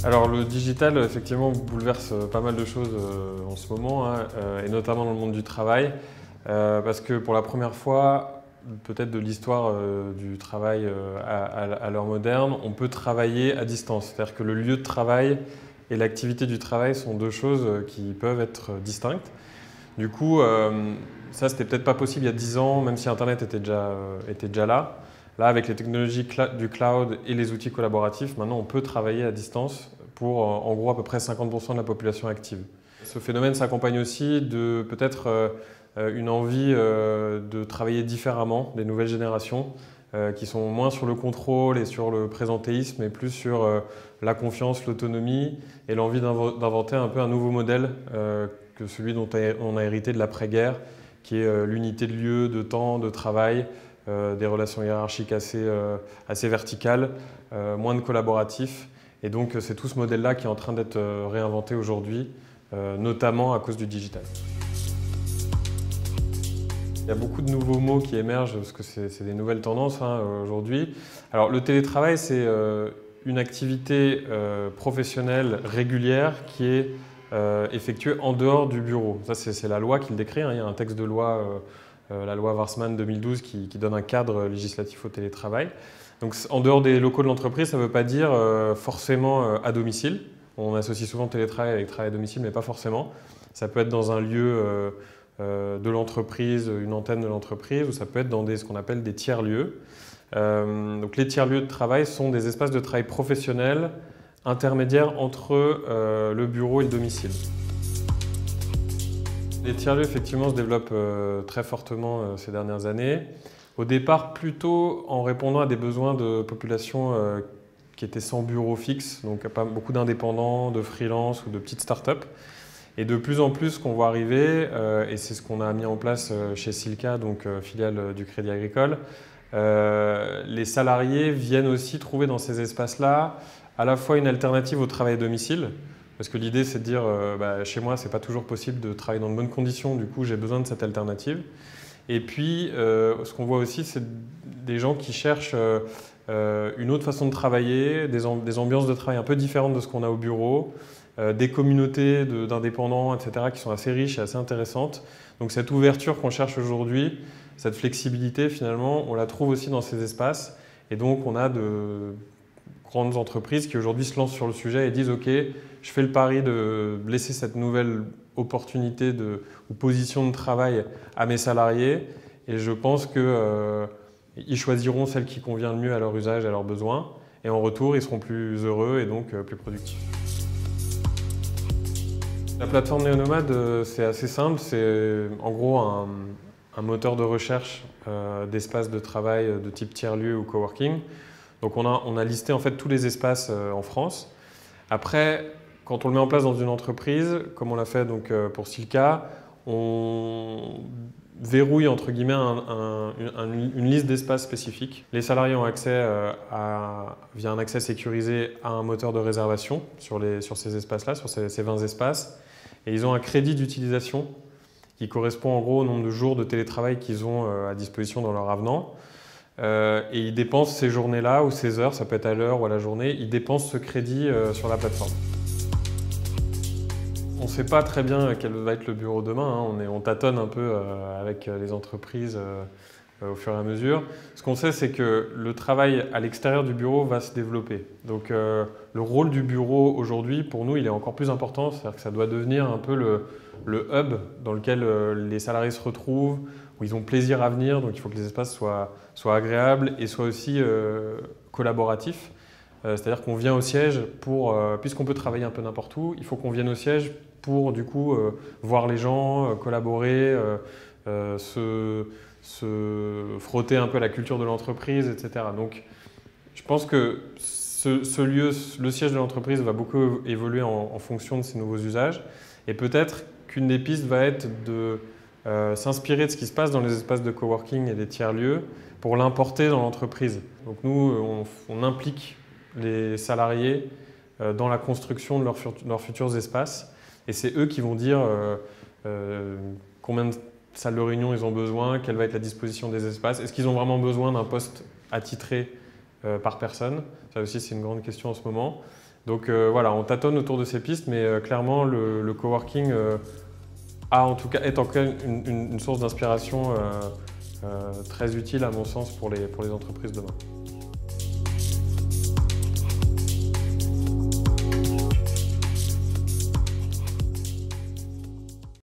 Alors le digital, effectivement, bouleverse pas mal de choses en ce moment, hein, et notamment dans le monde du travail, parce que pour la première fois, peut-être de l'histoire du travail à l'heure moderne, on peut travailler à distance. C'est-à-dire que le lieu de travail et l'activité du travail sont deux choses qui peuvent être distinctes. Du coup, ça, c'était peut-être pas possible il y a 10 ans, même si Internet était déjà là. Là, avec les technologies du cloud et les outils collaboratifs, maintenant, on peut travailler à distance pour, en gros, à peu près 50% de la population active. Ce phénomène s'accompagne aussi de peut-être une envie de travailler différemment des nouvelles générations qui sont moins sur le contrôle et sur le présentéisme, mais plus sur la confiance, l'autonomie et l'envie d'inventer un peu un nouveau modèle que celui dont on a hérité de l'après-guerre, qui est l'unité de lieu, de temps, de travail, des relations hiérarchiques assez verticales, moins de collaboratifs. Et donc c'est tout ce modèle-là qui est en train d'être réinventé aujourd'hui, notamment à cause du digital. Il y a beaucoup de nouveaux mots qui émergent parce que c'est des nouvelles tendances aujourd'hui. Alors le télétravail, c'est une activité professionnelle régulière qui est effectuée en dehors du bureau. Ça, c'est la loi qui le décrit, hein. Il y a un texte de loi, la loi Warsmann 2012, qui donne un cadre législatif au télétravail. Donc en dehors des locaux de l'entreprise, ça ne veut pas dire forcément à domicile. On associe souvent télétravail avec travail à domicile, mais pas forcément. Ça peut être dans un lieu de l'entreprise, une antenne de l'entreprise, ou ça peut être dans ce qu'on appelle des tiers-lieux. Donc les tiers-lieux de travail sont des espaces de travail professionnels intermédiaires entre le bureau et le domicile. Les tiers-lieux, effectivement, se développent très fortement ces dernières années. Au départ, plutôt en répondant à des besoins de populations qui étaient sans bureau fixe, donc pas beaucoup d'indépendants, de freelance ou de petites startups. Et de plus en plus, ce qu'on voit arriver, et c'est ce qu'on a mis en place chez Silca, donc filiale du Crédit Agricole, les salariés viennent aussi trouver dans ces espaces-là à la fois une alternative au travail à domicile, parce que l'idée c'est de dire chez moi c'est pas toujours possible de travailler dans de bonnes conditions, du coup j'ai besoin de cette alternative. Et puis ce qu'on voit aussi c'est des gens qui cherchent une autre façon de travailler, des ambiances de travail un peu différentes de ce qu'on a au bureau, des communautés d'indépendants, etc., qui sont assez riches et assez intéressantes. Donc cette ouverture qu'on cherche aujourd'hui, cette flexibilité finalement, on la trouve aussi dans ces espaces. Et donc on a de grandes entreprises qui aujourd'hui se lancent sur le sujet et disent « Ok, je fais le pari de laisser cette nouvelle opportunité ou position de travail à mes salariés et je pense qu'ils choisiront celle qui convient le mieux à leur usage et à leurs besoins. Et en retour, ils seront plus heureux et donc plus productifs. » La plateforme Neonomad, c'est assez simple. C'est en gros un moteur de recherche d'espaces de travail de type tiers-lieu ou coworking. Donc on a listé en fait tous les espaces en France. Après, quand on le met en place dans une entreprise, comme on l'a fait donc, pour Silca, on verrouille entre guillemets une liste d'espaces spécifiques. Les salariés ont accès via un accès sécurisé à un moteur de réservation sur ces espaces-là, sur ces 20 espaces. Et ils ont un crédit d'utilisation qui correspond en gros au nombre de jours de télétravail qu'ils ont à disposition dans leur avenant. Et ils dépensent ces journées-là ou ces heures, ça peut être à l'heure ou à la journée, ils dépensent ce crédit sur la plateforme. On ne sait pas très bien quel va être le bureau demain, hein. On tâtonne un peu avec les entreprises au fur et à mesure. Ce qu'on sait, c'est que le travail à l'extérieur du bureau va se développer. Donc le rôle du bureau aujourd'hui, pour nous, il est encore plus important. C'est-à-dire que ça doit devenir un peu le hub dans lequel les salariés se retrouvent, où ils ont plaisir à venir. Donc il faut que les espaces soient agréables et soient aussi collaboratifs. C'est-à-dire qu'on vient au siège puisqu'on peut travailler un peu n'importe où, il faut qu'on vienne au siège pour du coup voir les gens, collaborer, se frotter un peu à la culture de l'entreprise, etc. Donc je pense que ce lieu, le siège de l'entreprise va beaucoup évoluer en fonction de ces nouveaux usages. Et peut-être qu'une des pistes va être de s'inspirer de ce qui se passe dans les espaces de coworking et des tiers-lieux pour l'importer dans l'entreprise. Donc nous, on implique les salariés dans la construction de leurs futurs espaces. Et c'est eux qui vont dire combien de salles de réunion ils ont besoin, quelle va être la disposition des espaces. Est-ce qu'ils ont vraiment besoin d'un poste attitré par personne? Ça aussi, c'est une grande question en ce moment. Donc voilà, on tâtonne autour de ces pistes, mais clairement le coworking est en tout cas une source d'inspiration très utile à mon sens pour les entreprises demain.